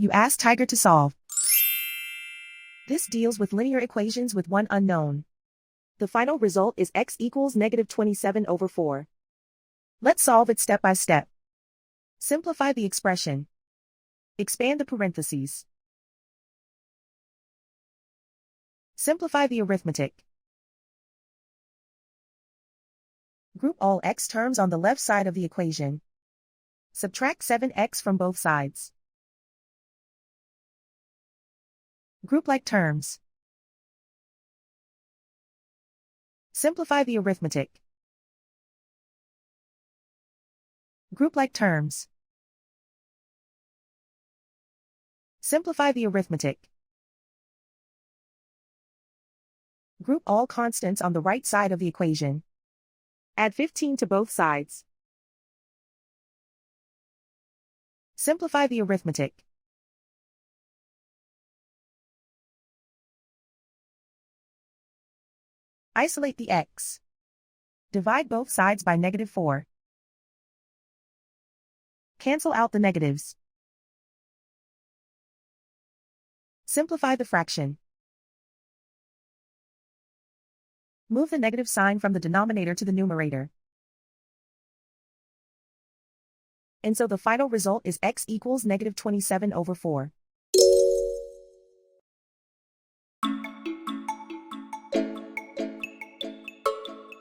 You ask Tiger to solve. This deals with linear equations with one unknown. The final result is x equals -27/4. Let's solve it step by step. Simplify the expression. Expand the parentheses. Simplify the arithmetic. Group all x terms on the left side of the equation. Subtract 7x from both sides. Group like terms. Simplify the arithmetic. Group like terms. Simplify the arithmetic. Group all constants on the right side of the equation. Add 15 to both sides. Simplify the arithmetic. Isolate the x. Divide both sides by -4. Cancel out the negatives. Simplify the fraction. Move the negative sign from the denominator to the numerator. And so the final result is x equals -27/4.